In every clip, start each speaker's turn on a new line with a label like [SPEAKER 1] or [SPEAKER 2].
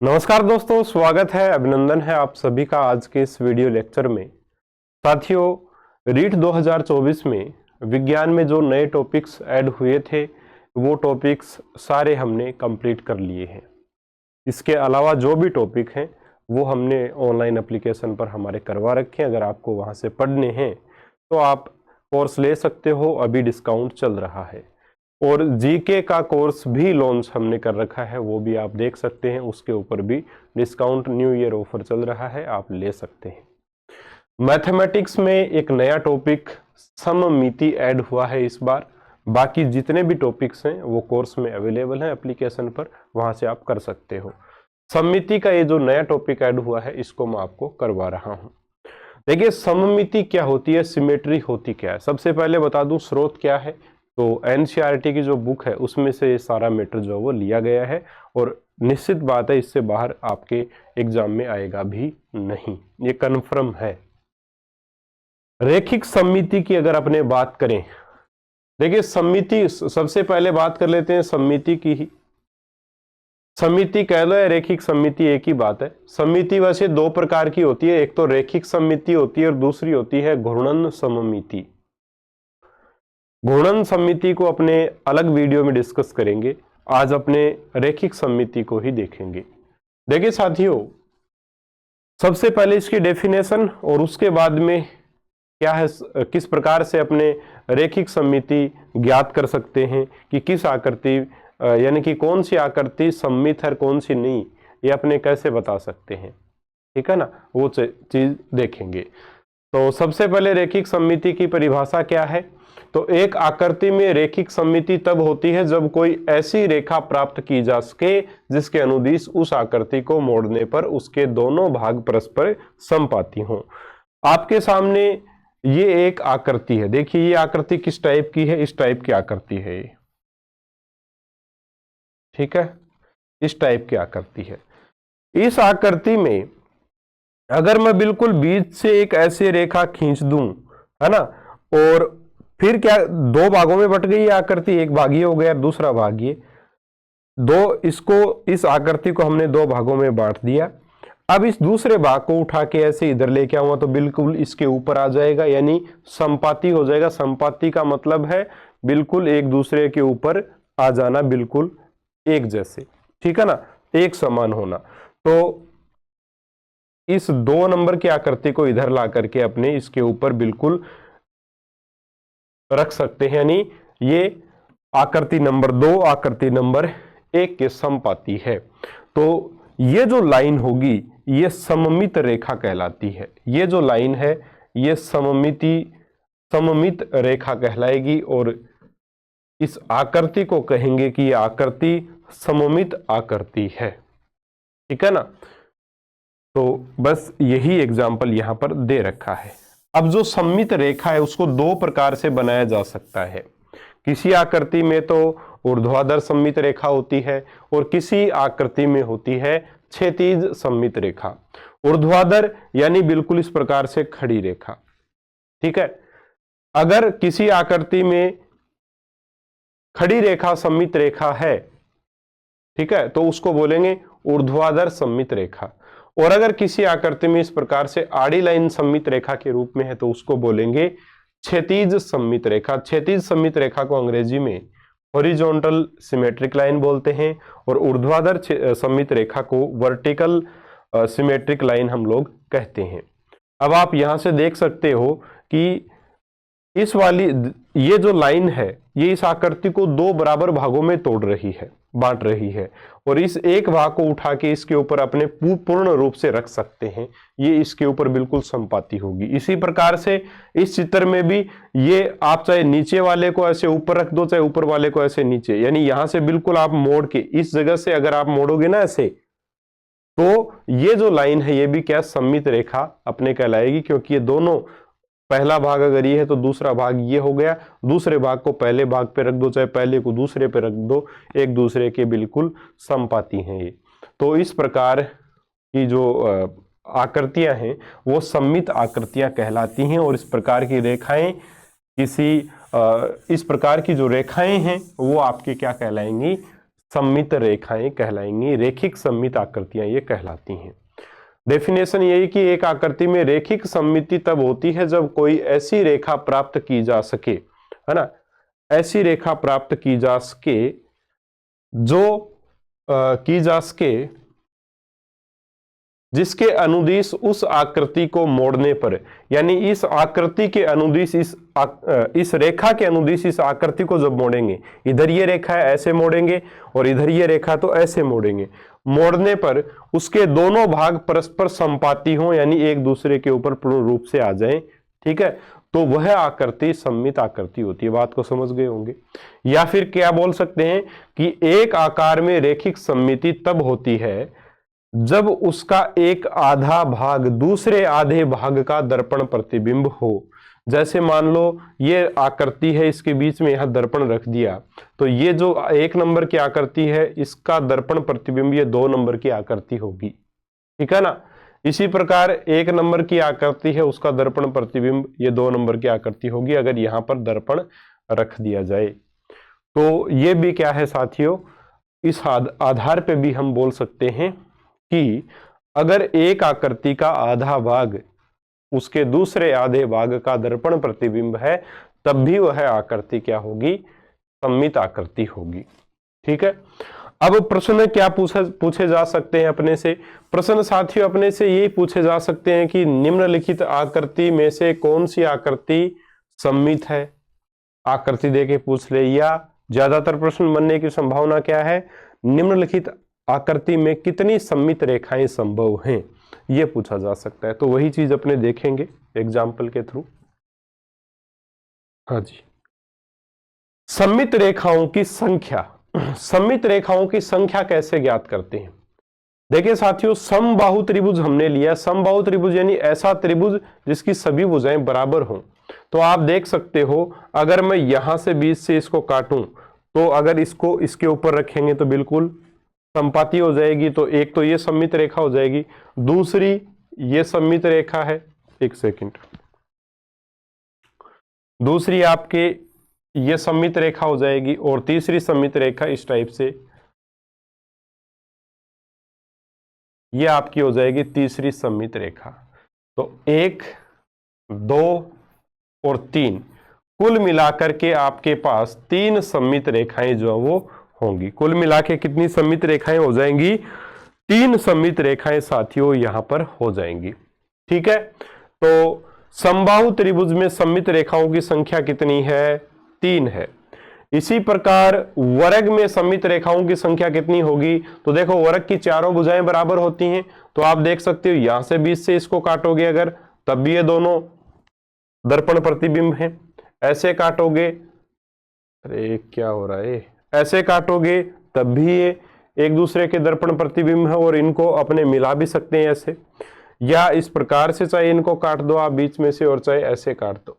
[SPEAKER 1] नमस्कार दोस्तों, स्वागत है, अभिनंदन है आप सभी का आज के इस वीडियो लेक्चर में। साथियों, रीट 2024 में विज्ञान में जो नए टॉपिक्स ऐड हुए थे वो टॉपिक्स सारे हमने कंप्लीट कर लिए हैं। इसके अलावा जो भी टॉपिक हैं वो हमने ऑनलाइन एप्लीकेशन पर हमारे करवा रखे हैं। अगर आपको वहाँ से पढ़ने हैं तो आप कोर्स ले सकते हो, अभी डिस्काउंट चल रहा है। और जीके का कोर्स भी लॉन्च हमने कर रखा है, वो भी आप देख सकते हैं, उसके ऊपर भी डिस्काउंट न्यू ईयर ऑफर चल रहा है, आप ले सकते हैं। मैथमेटिक्स में एक नया टॉपिक सममिति ऐड हुआ है इस बार। बाकी जितने भी टॉपिक्स हैं वो कोर्स में अवेलेबल हैं एप्लीकेशन पर, वहां से आप कर सकते हो। सममिति का ये जो नया टॉपिक ऐड हुआ है इसको मैं आपको करवा रहा हूं। देखिए, सममिति क्या होती है, सिमेट्री होती क्या है। सबसे पहले बता दूं स्रोत क्या है। तो एनसीईआरटी की जो बुक है उसमें से ये सारा मैटर जो है वो लिया गया है, और निश्चित बात है इससे बाहर आपके एग्जाम में आएगा भी नहीं, ये कन्फर्म है। रैखिक सममिति की अगर अपने बात करें, देखिए सममिति, सबसे पहले बात कर लेते हैं सममिति की ही। सममिति कह लो या रैखिक सममिति एक ही बात है। सममिति वैसे दो प्रकार की होती है, एक तो रैखिक सममिति होती है और दूसरी होती है घूर्णन सममिति। घूर्णन सममिति को अपने अलग वीडियो में डिस्कस करेंगे, आज अपने रैखिक सममिति को ही देखेंगे। देखिए साथियों, सबसे पहले इसकी डेफिनेशन और उसके बाद में क्या है, किस प्रकार से अपने रैखिक सममिति ज्ञात कर सकते हैं कि किस आकृति यानी कि कौन सी आकृति सममित है कौन सी नहीं, ये अपने कैसे बता सकते हैं, ठीक है ना, वो चीज देखेंगे। तो सबसे पहले रैखिक सममिति की परिभाषा क्या है। तो एक आकृति में रैखिक सममिति तब होती है जब कोई ऐसी रेखा प्राप्त की जा सके जिसके अनुदिश उस आकृति को मोड़ने पर उसके दोनों भाग परस्पर समपाती हों। आपके सामने ये एक आकृति है, देखिए ये आकृति किस टाइप की है, इस टाइप की आकृति है ये, ठीक है, इस टाइप की आकृति है। इस आकृति में अगर मैं बिल्कुल बीच से एक ऐसी रेखा खींच दूं, है ना, और फिर क्या, दो भागों में बट गई आकृति, एक भाग ये हो गया, दूसरा भाग ये, इस आकृति को हमने दो भागों में बांट दिया। अब इस दूसरे भाग को उठा के ऐसे इधर लेके आऊंगा तो बिल्कुल इसके ऊपर आ जाएगा, यानी संपाती हो जाएगा। संपाती का मतलब है बिल्कुल एक दूसरे के ऊपर आ जाना, बिल्कुल एक जैसे, ठीक है ना, एक समान होना। तो इस 2 नंबर की आकृति को इधर ला करके अपने इसके ऊपर बिल्कुल रख सकते हैं, यानी ये आकृति नंबर 2 आकृति नंबर 1 के समपाती है। तो ये जो लाइन होगी ये सममित रेखा कहलाती है। ये जो लाइन है ये सममित रेखा कहलाएगी, और इस आकृति को कहेंगे कि ये आकृति सममित आकृति है, ठीक है ना। तो बस यही एग्जाम्पल यहां पर दे रखा है। अब जो सममित रेखा है उसको दो प्रकार से बनाया जा सकता है। किसी आकृति में तो ऊर्ध्वाधर सममित रेखा होती है और किसी आकृति में होती है क्षैतिज सममित रेखा। ऊर्ध्वाधर यानी बिल्कुल इस प्रकार से खड़ी रेखा, ठीक है। अगर किसी आकृति में खड़ी रेखा सममित रेखा है, ठीक है, तो उसको बोलेंगे ऊर्ध्वाधर सममित रेखा। और अगर किसी आकृति में इस प्रकार से आड़ी लाइन सममित रेखा के रूप में है तो उसको बोलेंगे क्षैतिज सममित रेखा। क्षैतिज सममित रेखा को अंग्रेजी में हॉरिजॉन्टल सिमेट्रिक लाइन बोलते हैं, और ऊर्ध्वाधर सममित रेखा को वर्टिकल सिमेट्रिक लाइन हम लोग कहते हैं। अब आप यहां से देख सकते हो कि इस वाली ये जो लाइन है ये इस आकृति को दो बराबर भागों में तोड़ रही है, बांट रही है, और इस एक भाग को उठा के इसके ऊपर अपने पूर्ण रूप से रख सकते हैं, ये इसके ऊपर बिल्कुल समपाती होगी। इसी प्रकार से इस चित्र में भी ये आप चाहे नीचे वाले को ऐसे ऊपर रख दो, चाहे ऊपर वाले को ऐसे नीचे, यानी यहां से बिल्कुल आप मोड़ के इस जगह से अगर आप मोड़ोगे ना ऐसे, तो ये जो लाइन है ये भी क्या सममित रेखा अपने कहलाएगी, क्योंकि ये दोनों, पहला भाग अगर ये है तो दूसरा भाग ये हो गया, दूसरे भाग को पहले भाग पे रख दो, चाहे पहले को दूसरे पे रख दो, एक दूसरे के बिल्कुल समपाती हैं ये। तो इस प्रकार की जो आकृतियां हैं वो सममित आकृतियां कहलाती हैं, और इस प्रकार की रेखाएं इस प्रकार की जो रेखाएं हैं वो आपकी क्या कहलाएंगी, सममित रेखाएं कहलाएंगी, रेखिक सममित आकृतियां ये कहलाती हैं। डेफिनेशन यही कि एक आकृति में रेखिक सममिति तब होती है जब कोई ऐसी रेखा प्राप्त की जा सके, है ना, ऐसी रेखा प्राप्त की जा सके जिसके अनुदिश उस आकृति को मोड़ने पर, यानी इस आकृति के अनुदिश इस रेखा के अनुदिश इस आकृति को जब मोड़ेंगे, इधर ये रेखा है ऐसे मोड़ेंगे और इधर ये रेखा तो ऐसे मोड़ेंगे, मोड़ने पर उसके दोनों भाग परस्पर संपाती हों, यानी एक दूसरे के ऊपर पूर्ण रूप से आ जाएं, ठीक है, तो वह आकृति सममित आकृति होती है। बात को समझ गए होंगे। या फिर क्या बोल सकते हैं कि एक आकार में रेखिक सममिति तब होती है जब उसका एक आधा भाग दूसरे आधे भाग का दर्पण प्रतिबिंब हो। जैसे मान लो ये आकृति है, इसके बीच में यहां दर्पण रख दिया, तो ये जो 1 नंबर की आकृति है इसका दर्पण प्रतिबिंब ये 2 नंबर की आकृति होगी, ठीक है ना। इसी प्रकार 1 नंबर की आकृति है, उसका दर्पण प्रतिबिंब ये 2 नंबर की आकृति होगी अगर यहां पर दर्पण रख दिया जाए। तो ये भी क्या है साथियों, इस आधार पे भी हम बोल सकते हैं कि अगर एक आकृति का आधा भाग उसके दूसरे आधे भाग का दर्पण प्रतिबिंब है तब भी वह आकृति क्या होगी, सममित आकृति होगी, ठीक है। अब प्रश्न क्या पूछे जा सकते हैं अपने से? प्रश्न साथियों अपने से यही पूछे जा सकते हैं कि निम्नलिखित आकृति में से कौन सी आकृति सममित है, आकृति देके पूछ ले, या ज्यादातर प्रश्न बनने की संभावना क्या है, निम्नलिखित आकृति में कितनी सममित रेखाएं संभव हैं, यह पूछा जा सकता है। तो वही चीज अपने देखेंगे एग्जाम्पल के थ्रू। हाँ जी, सममित रेखाओं की संख्या, सममित रेखाओं की संख्या कैसे ज्ञात करते हैं? देखिए साथियों, समबाहु त्रिभुज हमने लिया। समबाहु त्रिभुज यानी ऐसा त्रिभुज जिसकी सभी भुजाएं बराबर हों। तो आप देख सकते हो अगर मैं यहां से बीच से इसको काटूं तो अगर इसको इसके ऊपर रखेंगे तो बिल्कुल संपाती हो जाएगी। तो एक तो ये सममित रेखा हो जाएगी, दूसरी ये सममित रेखा है, एक सेकंड, दूसरी आपके ये सममित रेखा हो जाएगी और तीसरी सममित रेखा इस टाइप से ये आपकी हो जाएगी तीसरी सममित रेखा। तो 1, 2 और 3 कुल मिलाकर के आपके पास 3 सममित रेखाएं जो है वो होंगी। कुल मिला के कितनी सममित रेखाएं हो जाएंगी? 3 सममित रेखाएं साथियों यहां पर हो जाएंगी, ठीक है। तो समबाहु त्रिभुज में सममित रेखाओं की संख्या कितनी है? 3 है। इसी प्रकार वर्ग में सममित रेखाओं की संख्या कितनी होगी? तो देखो वर्ग की चारों भुजाएं बराबर होती हैं, तो आप देख सकते हो यहां से बीच से इसको काटोगे अगर, तब भी ये दोनों दर्पण प्रतिबिंब हैं। ऐसे काटोगे, अरे क्या हो रहा है, ऐसे काटोगे तब भी ये एक दूसरे के दर्पण प्रतिबिंब है और इनको अपने मिला भी सकते हैं ऐसे, या इस प्रकार से चाहे इनको काट दो आप बीच में से और चाहे ऐसे काट दो।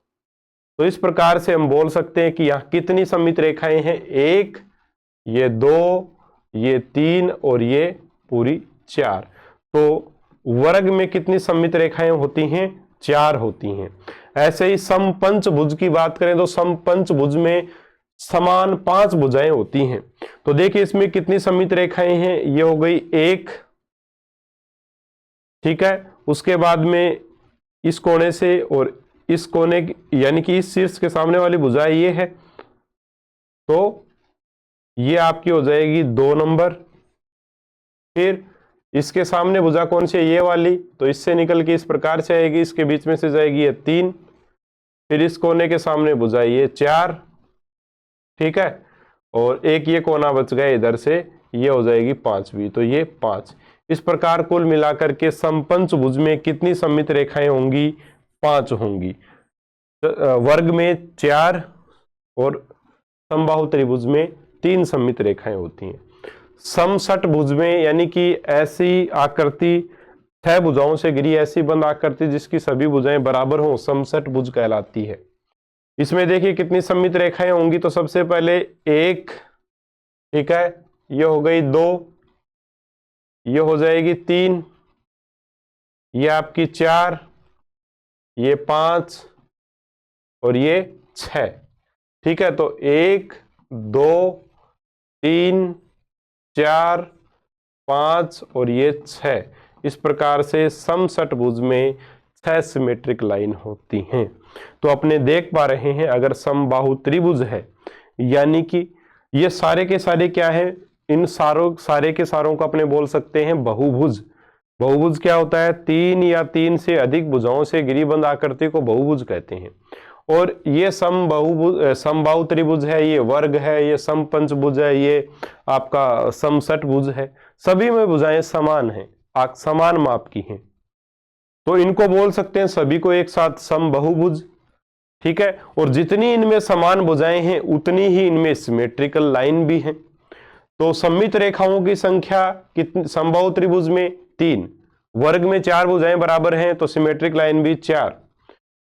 [SPEAKER 1] तो इस प्रकार से हम बोल सकते हैं कि यहाँ कितनी सममित रेखाएं हैं? 1, ये 2, ये 3 और ये पूरी 4। तो वर्ग में कितनी सममित रेखाएं होती हैं? 4 होती हैं। ऐसे ही समपंचभुज की बात करें तो समपंचभुज में समान 5 भुजाएं होती हैं। तो देखिए इसमें कितनी सममित रेखाएं हैं? ये हो गई 1, ठीक है। उसके बाद में इस कोने से और इस कोने यानी कि इस शीर्ष के सामने वाली भुजा ये है, तो ये आपकी हो जाएगी 2 नंबर। फिर इसके सामने भुजा कौन सी है? ये वाली, तो इससे निकल के इस प्रकार से आएगी, इसके बीच में से जाएगी ये 3। फिर इस कोने के सामने भुजा ये 4, ठीक है। और एक ये कोना बच गया इधर से, ये हो जाएगी 5वीं, तो ये 5। इस प्रकार कुल मिलाकर के समपंचभुज में कितनी सममित रेखाएं होंगी? 5 होंगी। वर्ग में 4 और समबाहु त्रिभुज में 3 सममित रेखाएं होती हैं। समषटभुज में यानी कि ऐसी आकृति 6 भुजाओं से घिरी ऐसी बंद आकृति जिसकी सभी भुजाएं बराबर हों, समषटभुज कहलाती है। इसमें देखिए कितनी सममित रेखाएं होंगी। तो सबसे पहले 1, ठीक है, ये हो गई 2, ये हो जाएगी 3, ये आपकी 4, ये 5 और ये 6, ठीक है। तो 1, 2, 3, 4, 5 और ये 6। इस प्रकार से समषटभुज में 6 सिमेट्रिक लाइन होती हैं। तो अपने देख पा रहे हैं, अगर समबाहु त्रिभुज है यानी कि ये सारे के सारे क्या है, इन सारे के सारों को अपने बोल सकते हैं बहुभुज। बहुभुज क्या होता है, 3 या 3 से अधिक भुजाओं से गिरिबंध आकृति को बहुभुज कहते हैं। और ये समबाहु त्रिभुज है, ये वर्ग है, ये समपंचभुज है, ये आपका समषटभुज है। सभी में भुजाएं समान हैं, समान माप की हैं, तो इनको बोल सकते हैं सभी को एक साथ समबाहुभुज। ठीक है, और जितनी इनमें समान भुजाएं हैं उतनी ही इनमें सिमेट्रिकल लाइन भी हैं। तो सममित रेखाओं की संख्या कितनी समबाहु त्रिभुज में 3, वर्ग में 4 भुजाएं बराबर हैं तो सिमेट्रिक लाइन भी 4,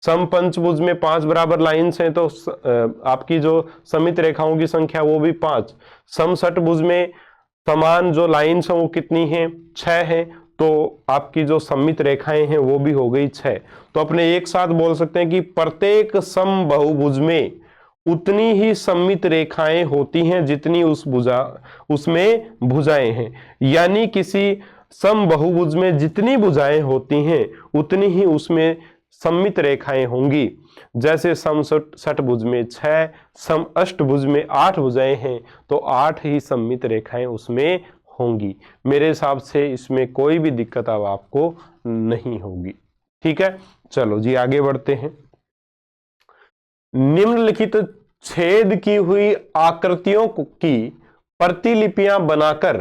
[SPEAKER 1] समपंचभुज में 5 बराबर लाइन्स हैं तो आपकी जो सममित रेखाओं की संख्या वो भी 5, समषटभुज में समान जो लाइन्स हैं वो कितनी हैं, 6 हैं, तो आपकी जो सममित रेखाएं हैं वो भी हो गई 6। तो अपने एक साथ बोल सकते हैं कि प्रत्येक समबाहुभुज में उतनी ही सममित रेखाएं होती हैं जितनी उसमें भुजाएं हैं। यानी किसी समबाहुभुज में जितनी भुजाएं होती हैं उतनी ही उसमें सममित रेखाएं होंगी। जैसे समषटभुज में 6, समअष्टभुज में 8 भुजाएं हैं तो 8 ही सममित रेखाएं उसमें होंगी। मेरे हिसाब से इसमें कोई भी दिक्कत अब आपको नहीं होगी। ठीक है, चलो जी आगे बढ़ते हैं। निम्नलिखित छेद की हुई आकृतियों की प्रतिलिपियां बनाकर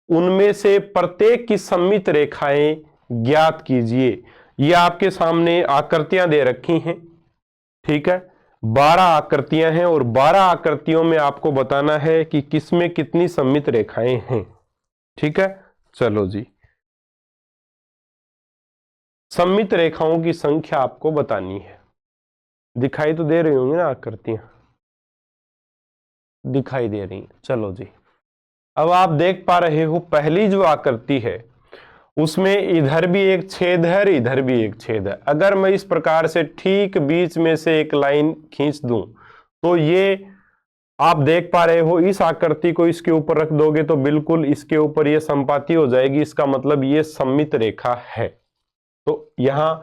[SPEAKER 1] उनमें से प्रत्येक की सममित रेखाएं ज्ञात कीजिए। ये आपके सामने आकृतियां दे रखी हैं। ठीक है, 12 आकृतियां हैं और 12 आकृतियों में आपको बताना है कि किसमें कितनी सममित रेखाएं हैं। ठीक है, चलो जी, सममित रेखाओं की संख्या आपको बतानी है। दिखाई तो दे रही होंगी ना आकृतियां, दिखाई दे रही हैं। चलो जी, अब आप देख पा रहे हो पहली जो आकृति है उसमें इधर भी एक छेद है और इधर भी एक छेद है। अगर मैं इस प्रकार से ठीक बीच में से एक लाइन खींच दूं तो ये आप देख पा रहे हो, इस आकृति को इसके ऊपर रख दोगे तो बिल्कुल इसके ऊपर ये संपाती हो जाएगी। इसका मतलब ये सममित रेखा है। तो यहां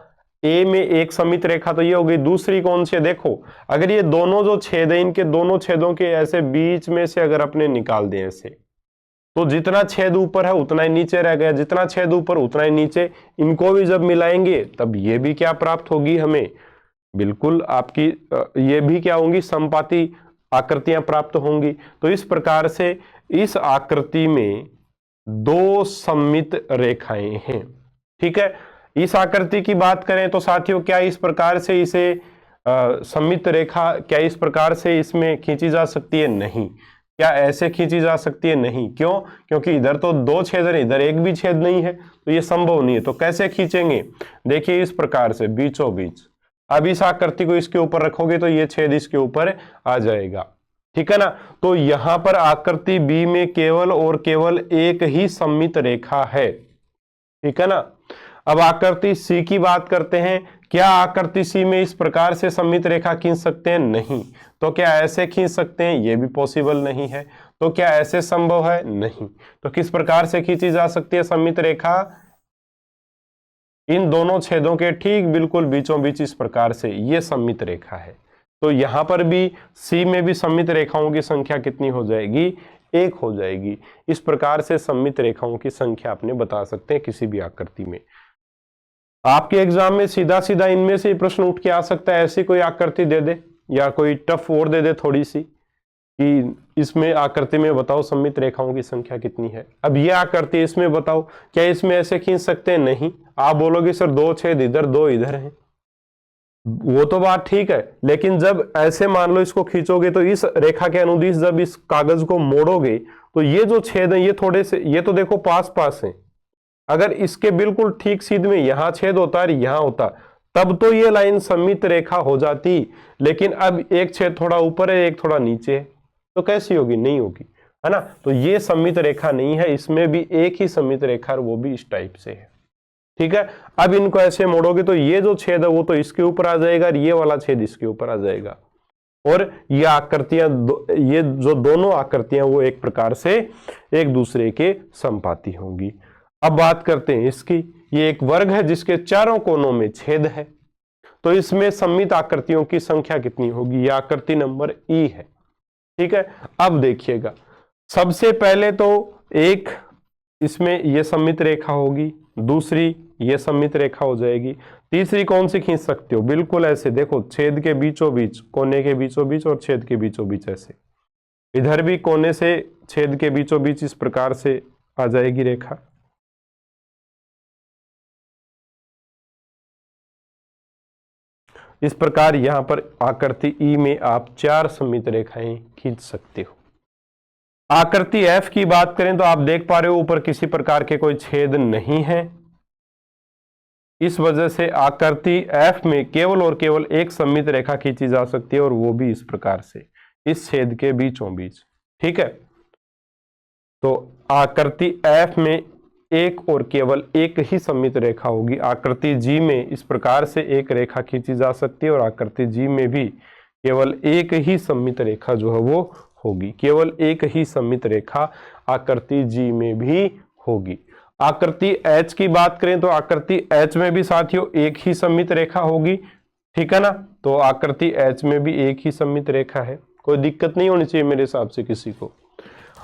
[SPEAKER 1] ए में एक सममित रेखा तो ये हो गई। दूसरी कौन सी है, देखो, अगर ये दोनों जो छेद है इनके दोनों छेदों के ऐसे बीच में से अगर अपने निकाल दें ऐसे, तो जितना छेद ऊपर है उतना ही नीचे रह गया, जितना छेद ऊपर उतना ही नीचे। इनको भी जब मिलाएंगे तब ये भी क्या प्राप्त होगी हमें, बिल्कुल आपकी ये भी क्या होंगी, समपाती आकृतियां प्राप्त होंगी। तो इस प्रकार से इस आकृति में 2 सममित रेखाएं हैं। ठीक है, इस आकृति की बात करें तो साथियों क्या इस प्रकार से इसे सममित रेखा क्या इस प्रकार से इसमें खींची जा सकती है? नहीं। क्या ऐसे खींची जा सकती है? नहीं। क्यों? क्योंकि इधर तो 2 छेद है, इधर एक भी छेद नहीं है, तो ये संभव नहीं है। तो कैसे खींचेंगे? देखिए इस प्रकार से बीचों बीच। अब इस आकृति को इसके ऊपर रखोगे तो ये छेद इसके ऊपर आ जाएगा। ठीक है ना। तो यहां पर आकृति बी में केवल और केवल एक ही सममित रेखा है। ठीक है ना। अब आकृति सी की बात करते हैं। क्या आकृति सी में इस प्रकार से सममित रेखा खींच सकते हैं? नहीं। तो क्या ऐसे खींच सकते हैं? यह भी पॉसिबल नहीं है। तो क्या ऐसे संभव है? नहीं। तो किस प्रकार से खींची जा सकती है सममित रेखा? इन दोनों छेदों के ठीक बिल्कुल बीचों बीच इस प्रकार से ये सममित रेखा है। तो यहां पर भी सी में भी सममित रेखाओं की संख्या कितनी हो जाएगी? 1 हो जाएगी। इस प्रकार से सममित रेखाओं की संख्या अपने बता सकते हैं किसी भी आकृति में। आपके एग्जाम में सीधा सीधा इनमें से प्रश्न उठ के आ सकता है, ऐसी कोई आकृति दे दे या कोई टफ और दे दे थोड़ी सी कि इसमें आकृति में बताओ सममित रेखाओं की संख्या कितनी है। अब ये आकृति इसमें बताओ, क्या इसमें ऐसे खींच सकते हैं? नहीं। आप बोलोगे सर 2 छेद इधर 2 इधर हैं, वो तो बात ठीक है, लेकिन जब ऐसे मान लो इसको खींचोगे तो इस रेखा के अनुदिश जब इस कागज को मोड़ोगे तो ये जो छेद है ये थोड़े से, ये तो देखो पास पास हैं। अगर इसके बिल्कुल ठीक सीधे में यहां छेद होता है यहां होता तब तो ये लाइन सममित रेखा हो जाती, लेकिन अब एक छेद थोड़ा ऊपर है एक थोड़ा नीचे है, तो कैसी होगी? नहीं होगी, है ना। तो ये सममित रेखा नहीं है। इसमें भी एक ही सममित रेखा है, वो भी इस टाइप से है। ठीक है। अब इनको ऐसे मोड़ोगे तो ये जो छेद है वो तो इसके ऊपर आ जाएगा और ये वाला छेद इसके ऊपर आ जाएगा, और ये आकृतियां ये जो दोनों आकृतियां वो एक प्रकार से एक दूसरे के समपाती होंगी। अब बात करते हैं इसकी। ये एक वर्ग है जिसके चारों कोनों में छेद है, तो इसमें सममित आकृतियों की संख्या कितनी होगी? ये आकृति नंबर ई है। ठीक है, अब देखिएगा, सबसे पहले तो एक इसमें ये सममित रेखा होगी, दूसरी ये सममित रेखा हो जाएगी, तीसरी कौन सी खींच सकते हो? बिल्कुल ऐसे देखो, छेद के बीचों बीच, कोने के बीचों बीच और छेद के बीचों बीच, ऐसे इधर भी कोने से छेद के बीचों बीच इस प्रकार से आ जाएगी रेखा। इस प्रकार यहां पर आकृति ई में आप 4 सममित रेखाएं खींच सकते हो। आकृति एफ की बात करें तो आप देख पा रहे हो ऊपर किसी प्रकार के कोई छेद नहीं है, इस वजह से आकृति एफ में केवल और केवल एक सममित रेखा खींची जा सकती है, और वो भी इस प्रकार से, इस छेद के बीचों बीच। ठीक है, तो आकृति एफ में एक और केवल एक ही सममित रेखा होगी। आकृति जी में इस प्रकार से एक रेखा खींची जा सकती है, और आकृति जी में भी केवल एक ही सममित रेखा जो है वो होगी, केवल एक ही सममित रेखा आकृति जी में भी होगी। आकृति एच की बात करें तो आकृति एच में भी साथियों एक ही सममित रेखा होगी। ठीक है ना, तो आकृति एच में भी एक ही सममित रेखा है, कोई दिक्कत नहीं होनी चाहिए मेरे हिसाब से किसी को।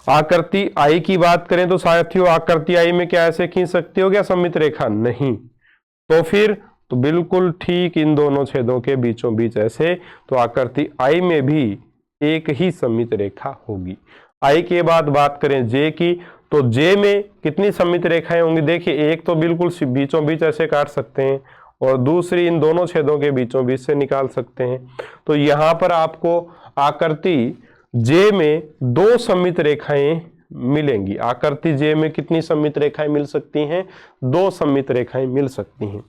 [SPEAKER 1] आकृति आई की बात करें तो साथियों आकृति आई में क्या ऐसे खींच सकते हो क्या सममित रेखा? नहीं, तो फिर तो बिल्कुल ठीक इन दोनों छेदों के बीचों बीच ऐसे, तो आकृति आई में भी एक ही सममित रेखा होगी। आई के बाद बात करें जे की, तो जे में कितनी सममित रेखाएं होंगी? देखिए, एक तो बिल्कुल बीचों बीच ऐसे काट सकते हैं, और दूसरी इन दोनों छेदों के बीचों बीच से निकाल सकते हैं। तो यहां पर आपको आकृति जे में 2 सममित रेखाएं मिलेंगी। आकृति जे में कितनी सममित रेखाएं मिल सकती हैं? 2 सममित रेखाएं मिल सकती हैं।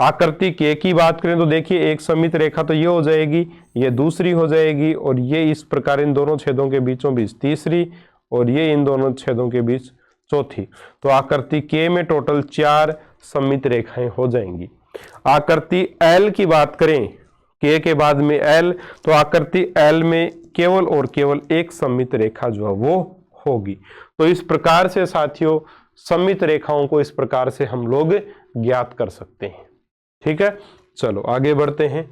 [SPEAKER 1] आकृति के की बात करें तो देखिए, एक सममित रेखा तो ये हो जाएगी, ये दूसरी हो जाएगी, और ये इस प्रकार इन दोनों छेदों के बीचों बीच तीसरी, और ये इन दोनों छेदों के बीच चौथी। तो आकृति के में टोटल 4 सममित रेखाएं हो जाएंगी। आकृति एल की बात करें, के के बाद में एल, तो आकृति एल में केवल और केवल एक सममित रेखा जो है वो होगी। तो इस प्रकार से साथियों सममित रेखाओं को इस प्रकार से हम लोग ज्ञात कर सकते हैं। ठीक है, चलो आगे बढ़ते हैं।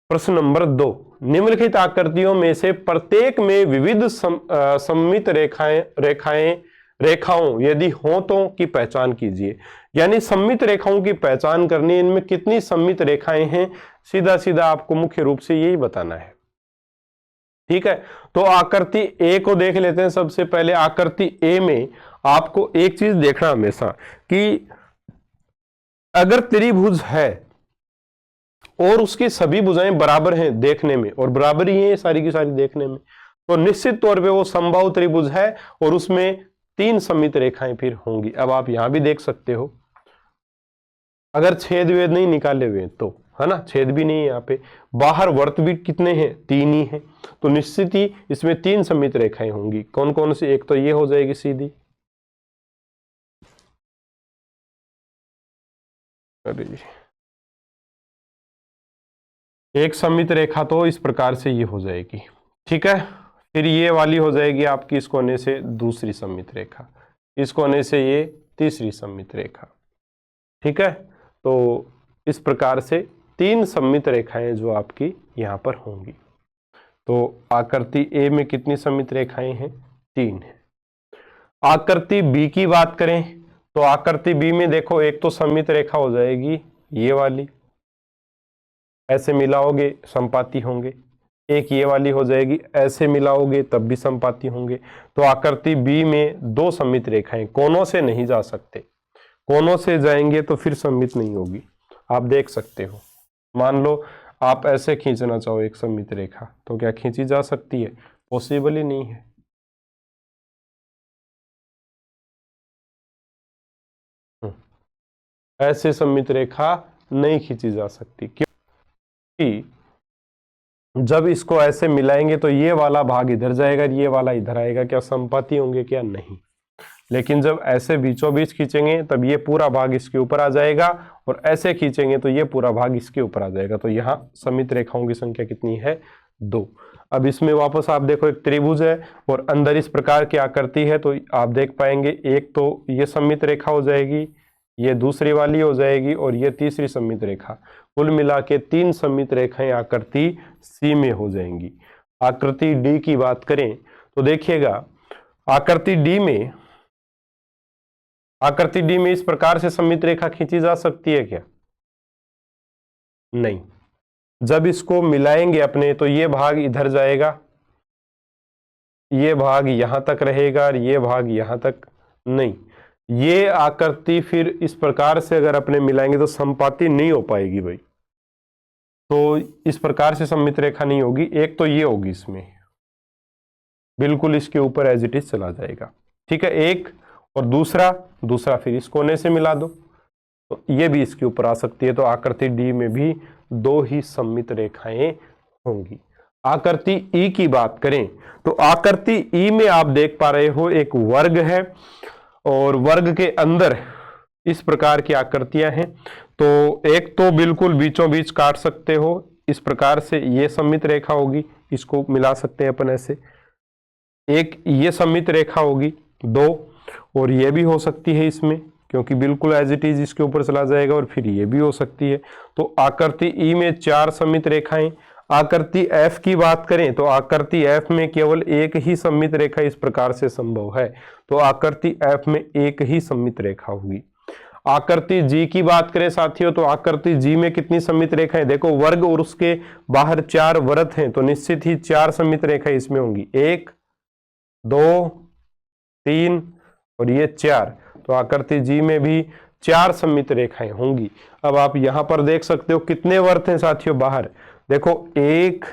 [SPEAKER 1] प्रश्न नंबर 2, निम्नलिखित आकृतियों में से प्रत्येक में विविध सममित रेखाओं यदि हो तो की पहचान कीजिए। यानी सममित रेखाओं की पहचान करनी, इनमें कितनी सममित रेखाएं हैं, सीधा सीधा आपको मुख्य रूप से यही बताना है। ठीक है, तो आकृति ए को देख लेते हैं। सबसे पहले आकृति ए में आपको एक चीज देखना हमेशा कि अगर त्रिभुज है और उसकी सभी भुजाएं बराबर हैं देखने में, और बराबर ही हैं सारी की सारी देखने में, तो निश्चित तौर पे वो समबाहु त्रिभुज है, और उसमें 3 सममित रेखाएं फिर होंगी। अब आप यहां भी देख सकते हो, अगर छेद वेद नहीं निकाले हुए तो, है ना, छेद भी नहीं है यहाँ पे, बाहर वर्त भी कितने हैं? 3 ही हैं, तो निश्चित ही इसमें 3 सममित रेखाएं होंगी। कौन कौन सी? एक तो ये हो जाएगी सीधी, एक सममित रेखा तो इस प्रकार से ये हो जाएगी। ठीक है, फिर ये वाली हो जाएगी आपकी इस कोने से दूसरी सममित रेखा, इस कोने से ये तीसरी सममित रेखा। ठीक है, तो इस प्रकार से 3 सममित रेखाएं जो आपकी यहां पर होंगी। तो आकृति ए में कितनी सममित रेखाएं हैं? 3 है। आकृति बी की बात करें तो आकृति बी में देखो, एक तो सममित रेखा हो जाएगी ये वाली, ऐसे मिलाओगे समपाती होंगे, एक ये वाली हो जाएगी, ऐसे मिलाओगे तब भी समपाती होंगे। तो आकृति बी में 2 सममित रेखाएं, कोनों से नहीं जा सकते, कोनों से जाएंगे तो फिर सममित नहीं होगी। आप देख सकते हो, मान लो आप ऐसे खींचना चाहो एक सममित रेखा, तो क्या खींची जा सकती है? पॉसिबल ही नहीं है। ऐसे सममित रेखा नहीं खींची जा सकती, क्योंकि जब इसको ऐसे मिलाएंगे तो ये वाला भाग इधर जाएगा, ये वाला इधर आएगा, क्या समपाती होंगे? क्या नहीं। लेकिन जब ऐसे बीचों बीच खींचेंगे तब ये पूरा भाग इसके ऊपर आ जाएगा, और ऐसे खींचेंगे तो ये पूरा भाग इसके ऊपर आ जाएगा। तो यहाँ सममित रेखाओं की संख्या कितनी है? 2। अब इसमें वापस आप देखो एक त्रिभुज है और अंदर इस प्रकार की आकृति है, तो आप देख पाएंगे एक तो ये सममित रेखा हो जाएगी, ये दूसरी वाली हो जाएगी और ये तीसरी सममित रेखा, कुल मिला के 3 सममित रेखाएं आकृति सी में हो जाएंगी। आकृति डी की बात करें तो देखिएगा आकृति डी में इस प्रकार से सममित रेखा खींची जा सकती है क्या? नहीं। जब इसको मिलाएंगे अपने तो ये भाग इधर जाएगा, ये भाग यहां तक रहेगा और ये भाग यहां तक नहीं। ये आकृति फिर इस प्रकार से अगर अपने मिलाएंगे तो समपाती नहीं हो पाएगी भाई, तो इस प्रकार से सममित रेखा नहीं होगी। एक तो ये होगी इसमें, बिल्कुल इसके ऊपर एज इट इज चला जाएगा, ठीक है, एक। और दूसरा फिर इस कोने से मिला दो तो ये भी इसके ऊपर आ सकती है। तो आकृति डी में भी 2 ही सममित रेखाएं होंगी। आकृति ई की बात करें तो आकृति ई में आप देख पा रहे हो एक वर्ग है और वर्ग के अंदर इस प्रकार की आकृतियां हैं। तो एक तो बिल्कुल बीचों बीच काट सकते हो, इस प्रकार से ये सममित रेखा होगी, इसको मिला सकते हैं अपन ऐसे। एक ये सममित रेखा होगी 2, और ये भी हो सकती है इसमें, क्योंकि बिल्कुल एज इट इज इसके ऊपर चला जाएगा। और फिर ये भी हो सकती है। तो आकृति ई में 4 सममित रेखाएं। आकृति एफ की बात करें तो आकृति एफ में केवल एक ही सममित रेखा इस प्रकार से संभव है, तो आकृति एफ में एक ही सममित रेखा होगी। आकृति जी की बात करें साथियों तो आकृति जी में कितनी सममित रेखाएं? देखो वर्ग और उसके बाहर 4 वृत्त हैं, तो निश्चित ही 4 सममित रेखाएं इसमें होंगी, 1 2 3 और ये 4। तो आकृति जी में भी 4 सममित रेखाएं होंगी। अब आप यहां पर देख सकते हो कितने वृत्त हैं साथियों बाहर, देखो 1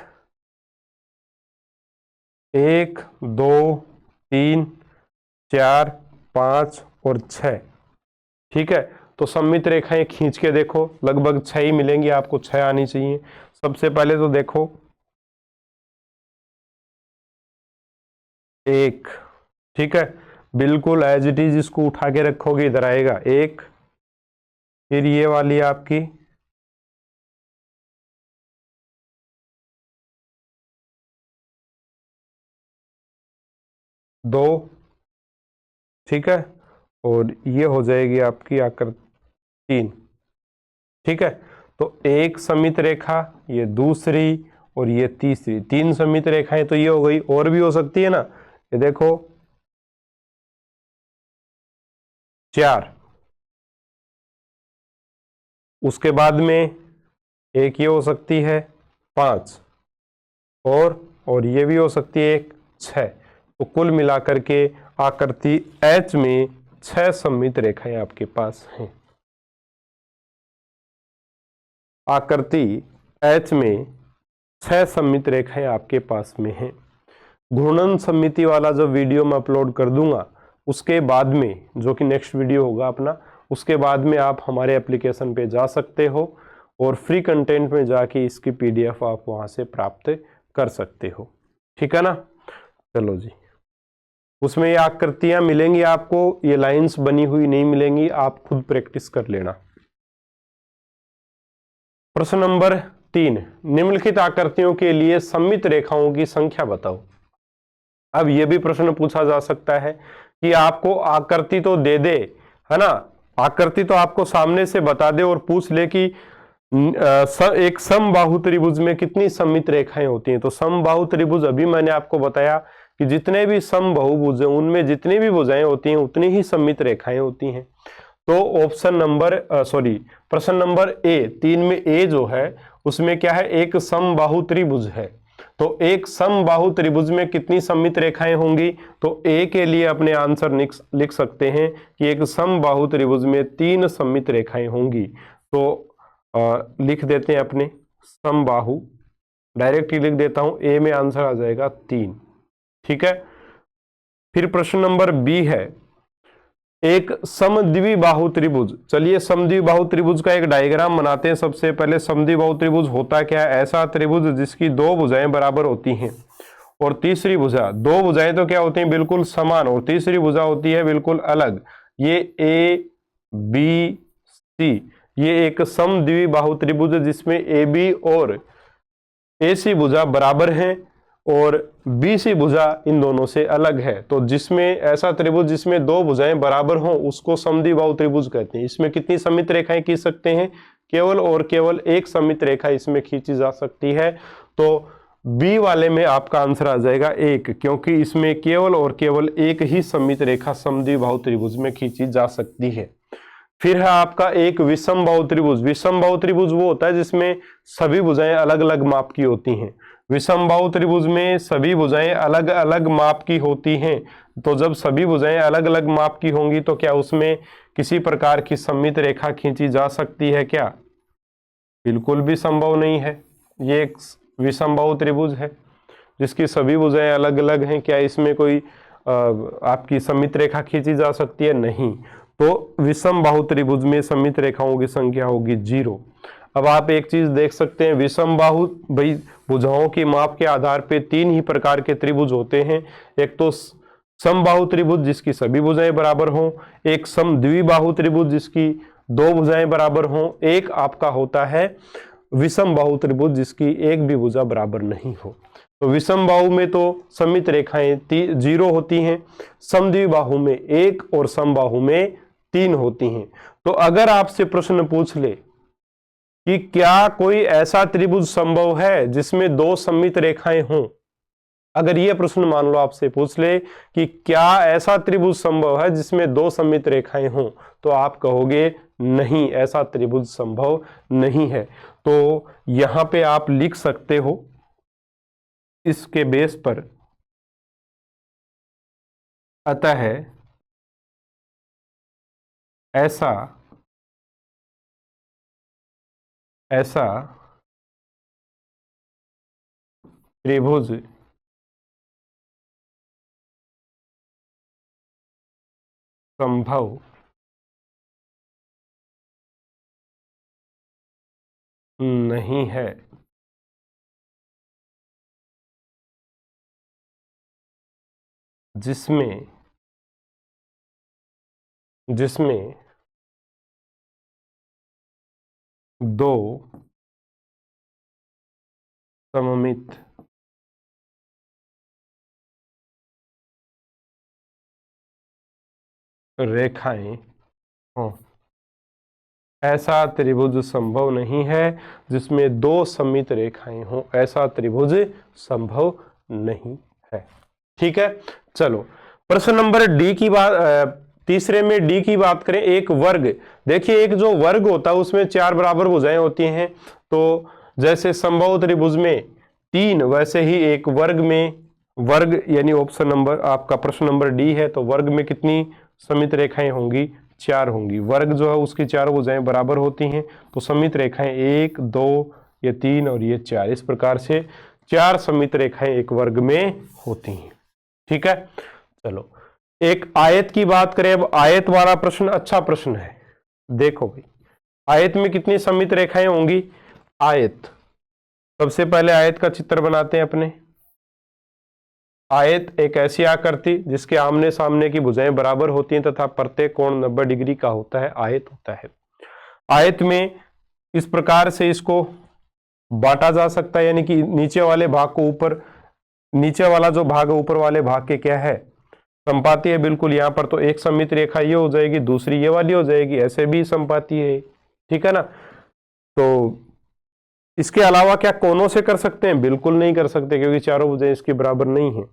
[SPEAKER 1] 2 3 4 5 और 6, ठीक है। तो सममित रेखाएं खींच के देखो लगभग 6 ही मिलेंगी आपको, 6 आनी चाहिए। सबसे पहले तो देखो 1, ठीक है, बिल्कुल एज इट इज इसको उठा के रखोगे इधर आएगा 1, फिर ये वाली आपकी 2, ठीक है, और ये हो जाएगी आपकी आकृति 3, ठीक है। तो एक सममित रेखा, ये दूसरी और ये तीसरी, 3 सममित रेखाएं तो ये हो गई। और भी हो सकती है ना, ये देखो 4, उसके बाद में एक ये हो सकती है 5 और ये भी हो सकती है एक 6। तो कुल मिलाकर के आकृति एच में 6 सममित रेखाएं आपके पास हैं। आकृति एच में 6 सममित रेखाएं आपके पास में हैं। घूर्णन सममिति वाला जो वीडियो मैं अपलोड कर दूंगा उसके बाद में, जो कि नेक्स्ट वीडियो होगा अपना, उसके बाद में आप हमारे एप्लीकेशन पे जा सकते हो और फ्री कंटेंट में जाके इसकी PDF आप वहां से प्राप्त कर सकते हो, ठीक है ना। चलो जी, उसमें ये आकृतियां मिलेंगी आपको, ये लाइंस बनी हुई नहीं मिलेंगी, आप खुद प्रैक्टिस कर लेना। प्रश्न नंबर 3, निम्नलिखित आकृतियों के लिए सममित रेखाओं की संख्या बताओ। अब यह भी प्रश्न पूछा जा सकता है कि आपको आकृति तो दे दे, है ना, आकृति तो आपको सामने से बता दे और पूछ ले कि एक समबाहु त्रिभुज में कितनी सममित रेखाएं होती हैं। तो समबाहु त्रिभुज अभी मैंने आपको बताया कि जितने भी समबाहुभुज हैं उनमें जितनी भी भुजाएं होती हैं उतनी ही सममित रेखाएं होती हैं। तो प्रश्न नंबर ए 3 में ए जो है उसमें क्या है, एक समबाहु त्रिभुज है। तो एक समबाहु त्रिभुज में कितनी सममित रेखाएं होंगी? तो ए के लिए अपने आंसर लिख सकते हैं कि एक समबाहु त्रिभुज में 3 सममित रेखाएं होंगी। तो लिख देते हैं अपने समबाहु, डायरेक्टली लिख देता हूं, ए में आंसर आ जाएगा 3, ठीक है। फिर प्रश्न नंबर बी है, एक समद्विबाहु त्रिभुज। चलिए समद्विबाहु त्रिभुज का एक डायग्राम बनाते हैं। सबसे पहले समद्विबाहु त्रिभुज होता क्या है? ऐसा त्रिभुज जिसकी 2 भुजाएं बराबर होती हैं और तीसरी भुजा, 2 भुजाएं तो क्या होती हैं, बिल्कुल समान, और तीसरी भुजा होती है बिल्कुल अलग। ये ए बी सी, ये एक समद्विबाहु त्रिभुज जिसमें ए बी और ए सी भुजा बराबर हैं और बीसी भुजा इन दोनों से अलग है। तो जिसमें ऐसा त्रिभुज जिसमें दो भुजाएं बराबर हों उसको समद्विबाहु त्रिभुज कहते हैं। इसमें कितनी सममित रेखाएं खींच सकते हैं? केवल और केवल एक सममित रेखा इसमें खींची जा सकती है। तो बी वाले में आपका आंसर आ जाएगा 1, क्योंकि इसमें केवल और केवल एक ही सममित रेखा समद्विबाहु त्रिभुज में खींची जा सकती है। फिर है आपका एक विषमबाहु त्रिभुज। विषमबाहु त्रिभुज वो होता है जिसमें सभी भुजाएं अलग अलग माप की होती हैं। विषमबाहु त्रिभुज में सभी भुजाएं अलग अलग माप की होती हैं। तो जब सभी भुजाएं अलग अलग माप की होंगी तो क्या उसमें किसी प्रकार की सममित रेखा खींची जा सकती है क्या? बिल्कुल भी संभव नहीं है। ये एक विषमबाहु त्रिभुज है जिसकी सभी भुजाएं अलग अलग हैं। क्या इसमें कोई आपकी सममित रेखा खींची जा सकती है? नहीं। तो विषमबाहु त्रिभुज में सममित रेखाओं की संख्या होगी 0। अब आप एक चीज देख सकते हैं, विषमबाहु भाई भुजाओं की माप के आधार पे 3 ही प्रकार के त्रिभुज होते हैं। एक तो समबाहु त्रिभुज जिसकी सभी भुजाएं बराबर हों, एक समद्विबाहु त्रिभुज जिसकी 2 भुजाएं बराबर हों, एक आपका होता है विषमबाहु त्रिभुज जिसकी एक भी भुजा बराबर नहीं हो। तो विषमबाहु में तो सममित रेखाएं 0 होती हैं, समद्विबाहु में 1 और समबाहु में 3 होती हैं। तो अगर आपसे प्रश्न पूछ ले कि क्या कोई ऐसा त्रिभुज संभव है जिसमें 2 सममित रेखाएं हों, अगर ये प्रश्न मान लो आपसे पूछ ले कि क्या ऐसा त्रिभुज संभव है जिसमें 2 सममित रेखाएं हों, तो आप कहोगे नहीं, ऐसा त्रिभुज संभव नहीं है। तो यहां पे आप लिख सकते हो इसके बेस पर, अतः ऐसा त्रिभुज संभव नहीं है। जिसमें 2 सममित रेखाएं हों। ऐसा त्रिभुज संभव नहीं है जिसमें 2 सममित रेखाएं हों, ऐसा त्रिभुज संभव नहीं है। ठीक है, चलो प्रश्न नंबर डी की बात, तीसरे में डी की बात करें। एक वर्ग, देखिए एक जो वर्ग होता है उसमें 4 बराबर भुजाएं होती हैं। तो जैसे समबाहु त्रिभुज में 3, वैसे ही एक वर्ग में, वर्ग यानी ऑप्शन नंबर आपका प्रश्न नंबर डी है, तो वर्ग में कितनी सममित रेखाएं होंगी? 4 होंगी। वर्ग जो है उसकी 4 भुजाएं बराबर होती हैं। तो सममित रेखाएं 1, 2, ये 3 और ये 4, इस प्रकार से 4 सममित रेखाएं एक वर्ग में होती हैं। ठीक है, चलो एक आयत की बात करें। अब आयत वाला प्रश्न अच्छा प्रश्न है। देखो भाई, आयत में कितनी सममित रेखाएं होंगी? आयत, सबसे पहले आयत का चित्र बनाते हैं अपने। आयत एक ऐसी आकृति जिसके आमने सामने की भुजाएं बराबर होती हैं तथा प्रत्येक कोण 90 डिग्री का होता है, आयत होता है। आयत में इस प्रकार से इसको बांटा जा सकता है, यानी कि नीचे वाले भाग को ऊपर, नीचे वाला जो भाग है ऊपर वाले भाग के क्या है? संपाती है। बिल्कुल, यहां पर तो एक सममित रेखा ये हो जाएगी, दूसरी ये वाली हो जाएगी, ऐसे भी संपाती है। ठीक है ना। तो इसके अलावा क्या कोनों से कर सकते हैं? बिल्कुल नहीं कर सकते, क्योंकि चारों भुजाएं इसके बराबर नहीं है।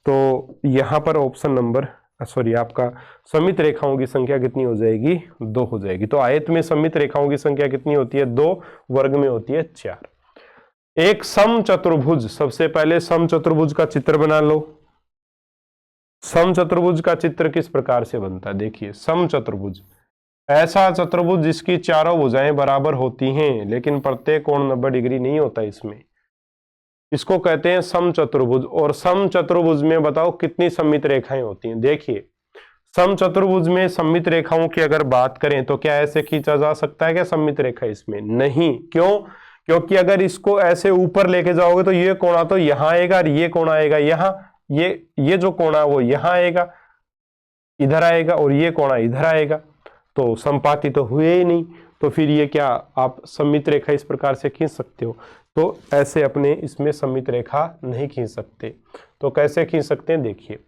[SPEAKER 1] तो यहां पर ऑप्शन नंबर सॉरी आपका सममित रेखाओं की संख्या कितनी हो जाएगी? 2 हो जाएगी। तो आयत में सममित रेखाओं की संख्या कितनी होती है? 2, वर्ग में होती है 4। एक समचतुर्भुज, सबसे पहले समचतुर्भुज का चित्र बना लो। समचतुर्भुज का चित्र किस प्रकार से बनता है? देखिए, समचतुर्भुज ऐसा चतुर्भुज जिसकी चारों भुजाएं बराबर होती हैं लेकिन प्रत्येक कोण 90 डिग्री नहीं होता इसमें, इसको कहते हैं समचतुर्भुज। और समचतुर्भुज में बताओ कितनी सममित रेखाएं होती हैं? देखिए, समचतुर्भुज में सममित रेखाओं की अगर बात करें तो क्या ऐसे खींचा जा सकता है क्या सममित रेखा इसमें? नहीं। क्यों? क्योंकि अगर इसको ऐसे ऊपर लेके जाओगे तो ये कोणा तो यहां आएगा और ये कोणा आएगा यहां, ये जो कोणा वो यहां आएगा, इधर आएगा, और ये कोणा इधर आएगा, तो संपाती तो हुए ही नहीं। तो फिर ये क्या आप सममित रेखा इस प्रकार से खींच सकते हो? तो ऐसे अपने इसमें सममित रेखा नहीं खींच सकते। तो कैसे खींच सकते हैं देखिए,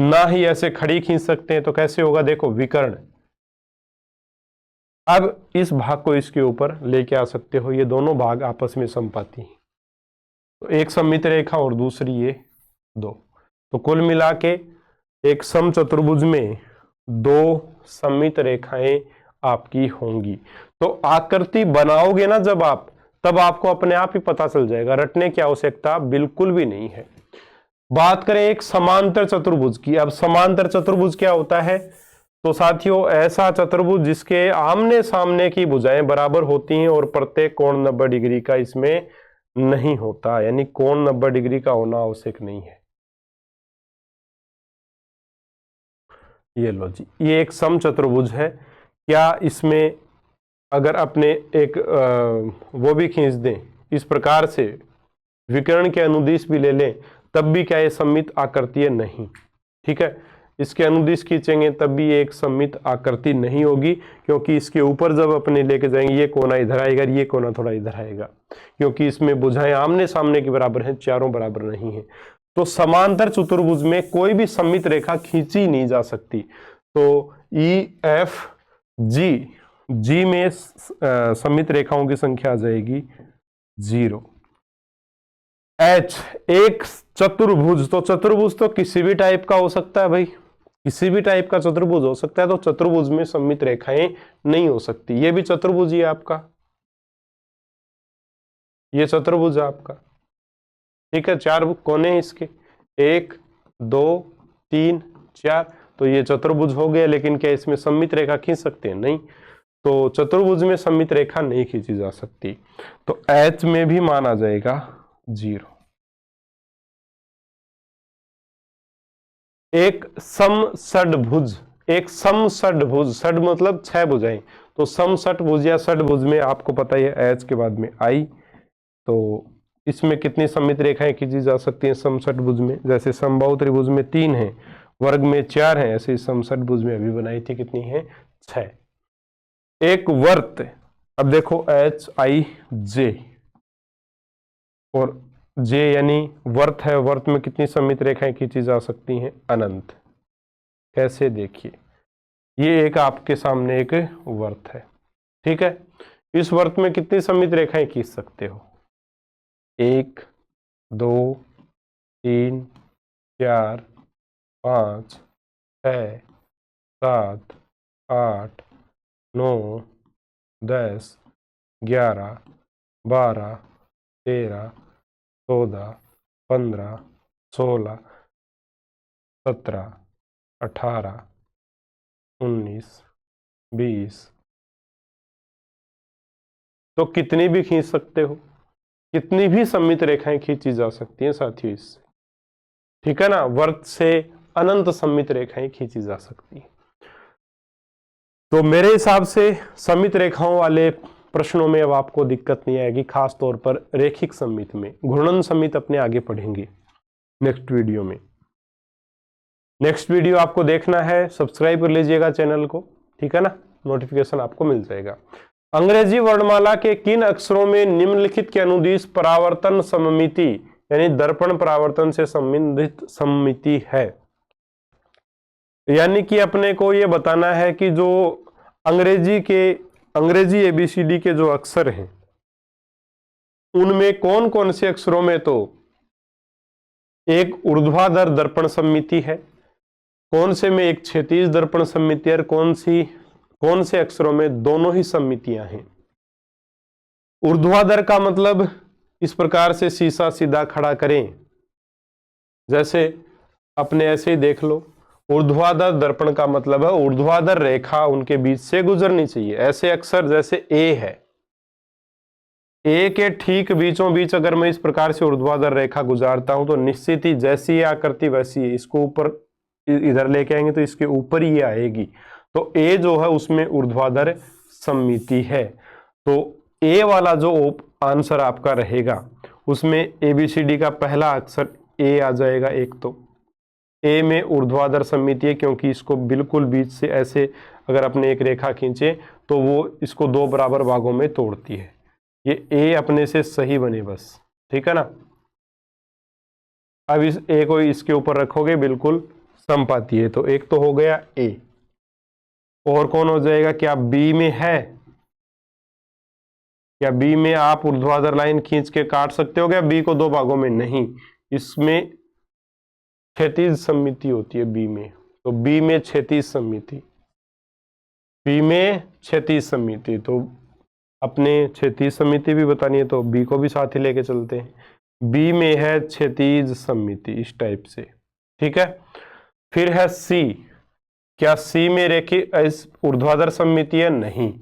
[SPEAKER 1] ना ही ऐसे खड़ी खींच सकते हैं। तो कैसे होगा देखो, विकर्ण। अब इस भाग को इसके ऊपर लेके आ सकते हो, ये दोनों भाग आपस में समपाती हैं। तो एक सममित रेखा और दूसरी ये दो, तो कुल मिला के एक समचतुर्भुज में दो सममित रेखाएं आपकी होंगी। तो आकृति बनाओगे ना जब आप, तब आपको अपने आप ही पता चल जाएगा, रटने की आवश्यकता बिल्कुल भी नहीं है। बात करें एक समांतर चतुर्भुज की। अब समांतर चतुर्भुज क्या होता है? तो साथियों, ऐसा चतुर्भुज जिसके आमने सामने की भुजाएं बराबर होती हैं और प्रत्येक कोण 90 डिग्री का इसमें नहीं होता, यानी कोण 90 डिग्री का होना आवश्यक नहीं है। ये लो जी, ये एक समचतुर्भुज है। क्या इसमें अगर अपने एक वो भी खींच दें इस प्रकार से, विकर्ण के अनुदिश भी ले लें, तब भी क्या ये सममित आकृति नहीं? ठीक है, इसके अनुदिश खींचेंगे तब भी ये एक सममित आकृति नहीं होगी, क्योंकि इसके ऊपर जब अपने लेके जाएंगे ये कोना इधर आएगा, ये कोना थोड़ा इधर आएगा, क्योंकि इसमें भुजाएं आमने सामने के बराबर हैं, चारों बराबर नहीं है। तो समांतर चतुर्भुज में कोई भी सममित रेखा खींची नहीं जा सकती। तो ई एफ जी में सममित रेखाओं की संख्या आ जाएगी 0। एच एक चतुर्भुज, तो चतुर्भुज तो किसी भी टाइप का हो सकता है भाई, किसी भी टाइप का चतुर्भुज हो सकता है। तो चतुर्भुज में सममित रेखाएं नहीं हो सकती। ये भी चतुर्भुज ही है आपका, ये चतुर्भुज है आपका। ठीक है, 4 कोने हैं इसके, 1 2 3 4, तो ये चतुर्भुज हो गया। लेकिन क्या इसमें सममित रेखा खींच सकते हैं? नहीं। तो चतुर्भुज में सममित रेखा नहीं खींची जा सकती। तो एच में भी मान आ जाएगा 0। एक समषड्भुज, एक समषड्भुज, षड मतलब 6 भुजाएं, तो समषट्भुज या षड्भुज में आपको पता ही है एच के बाद में आई। तो इसमें कितनी सममित रेखाएं खींची जा सकती हैं समषट्भुज में? जैसे समबाहु त्रिभुज में 3 है, वर्ग में 4 है, ऐसे समषट्भुज में अभी बनाई थी कितनी है? 6। एक वर्त, अब देखो एच आई जे, और जे यानी वर्त है, वर्त में कितनी सममित रेखाएं खींची जा सकती हैं? अनंत। कैसे देखिए, ये एक आपके सामने एक वर्त है, ठीक है। इस वर्त में कितनी सममित रेखाएं खींच सकते हो? 1 2 3 4 5 6 7 8 9 10 11 12 13 14 15 16 17 18 19 20, तो कितनी भी खींच सकते हो, कितनी भी सममित रेखाएं खींची जा सकती हैं साथियों इससे, ठीक है ना। वर्त से अनंत सममित रेखाएं खींची जा सकती हैं। तो मेरे हिसाब से सममित रेखाओं वाले प्रश्नों में अब आपको दिक्कत नहीं आएगी, खास तौर पर रेखिक सममित में। घूर्णन सममित अपने आगे पढ़ेंगे नेक्स्ट वीडियो में। नेक्स्ट वीडियो आपको देखना है, सब्सक्राइब कर लीजिएगा चैनल को, ठीक है ना, नोटिफिकेशन आपको मिल जाएगा। अंग्रेजी वर्णमाला के किन अक्षरों में निम्नलिखित के अनुदिश परावर्तन सममिति यानी दर्पण परावर्तन से संबंधित सममिति है? यानी कि अपने को यह बताना है कि जो अंग्रेजी एबीसीडी के जो अक्षर हैं उनमें कौन कौन से अक्षरों में तो एक ऊर्ध्वाधर दर्पण सममिति है, कौन से में एक क्षैतिज दर्पण सममिति है, कौन से अक्षरों में दोनों ही सममितियां हैं। ऊर्ध्वाधर का मतलब इस प्रकार से शीशा सीधा खड़ा करें, जैसे अपने ऐसे ही देख लो। ऊर्ध्वाधर दर्पण का मतलब है ऊर्ध्वाधर रेखा उनके बीच से गुजरनी चाहिए। ऐसे अक्षर जैसे ए है, ए के ठीक बीचों बीच अगर मैं इस प्रकार से ऊर्ध्वाधर रेखा गुजारता हूं तो निश्चित ही जैसी ये आकृति वैसी है, इसको ऊपर इधर लेके आएंगे तो इसके ऊपर ही आएगी। तो ए जो है उसमें ऊर्ध्वाधर सममिति है। तो ए वाला जो आंसर आपका रहेगा उसमें एबीसीडी का पहला अक्षर ए आ जाएगा एक, तो ए में ऊर्ध्वाधर सममिति है, क्योंकि इसको बिल्कुल बीच से ऐसे अगर अपने एक रेखा खींचे तो वो इसको दो बराबर भागों में तोड़ती है। ये ए अपने से सही बने बस, ठीक है ना। अब इस ए को इसके ऊपर रखोगे, बिल्कुल समपाती है, तो एक तो हो गया ए। और कौन हो जाएगा? क्या बी में है? क्या बी में आप ऊर्ध्वाधर लाइन खींच के काट सकते हो क्या बी को दो भागों में? नहीं, इसमें क्षैतिज सममिति होती है बी में, तो बी में क्षैतिज सममिति, बी में क्षैतिज सममिति, तो अपने क्षैतिज सममिति भी बतानी है तो बी को भी साथ ही लेके चलते हैं। बी में है क्षैतिज सममिति इस टाइप से, ठीक है। फिर है सी। क्या सी में रेखीय ऊर्ध्वाधर सममिति है? नहीं,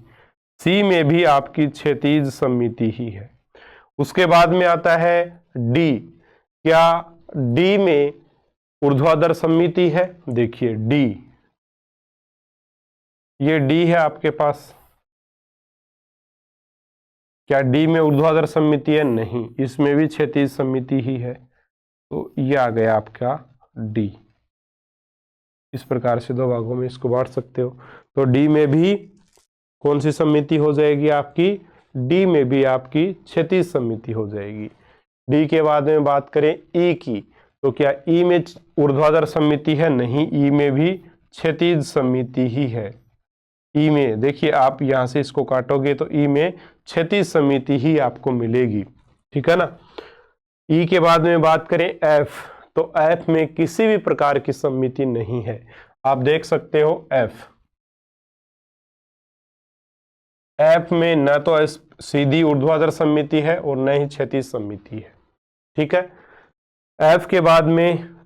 [SPEAKER 1] सी में भी आपकी क्षैतिज सममिति ही है। उसके बाद में आता है डी। क्या डी में ऊर्ध्वाधर सममिति है? देखिए डी, ये डी है आपके पास। क्या डी में ऊर्ध्वाधर सममिति है? नहीं, इसमें भी क्षैतिज सममिति ही है, तो ये आ गया आपका डी। इस प्रकार से दो भागों में इसको बांट सकते हो। तो डी में भी कौन सी सममिति हो जाएगी आपकी? डी में भी आपकी क्षैतिज सममिति हो जाएगी। डी के बाद में बात करें ई की, तो क्या ई में ऊर्ध्वाधर सममिति है? नहीं, ई में भी क्षैतिज सममिति ही है। ई में देखिए, आप यहां से इसको काटोगे तो ई में क्षैतिज सममिति ही आपको मिलेगी, ठीक है ना। ई के बाद में बात करें एफ, तो एफ में किसी भी प्रकार की सममिति नहीं है। आप देख सकते हो एफ में न तो सीधी ऊर्ध्वाधर सममिति है और न ही क्षैतिज सममिति है, ठीक है। एफ के बाद में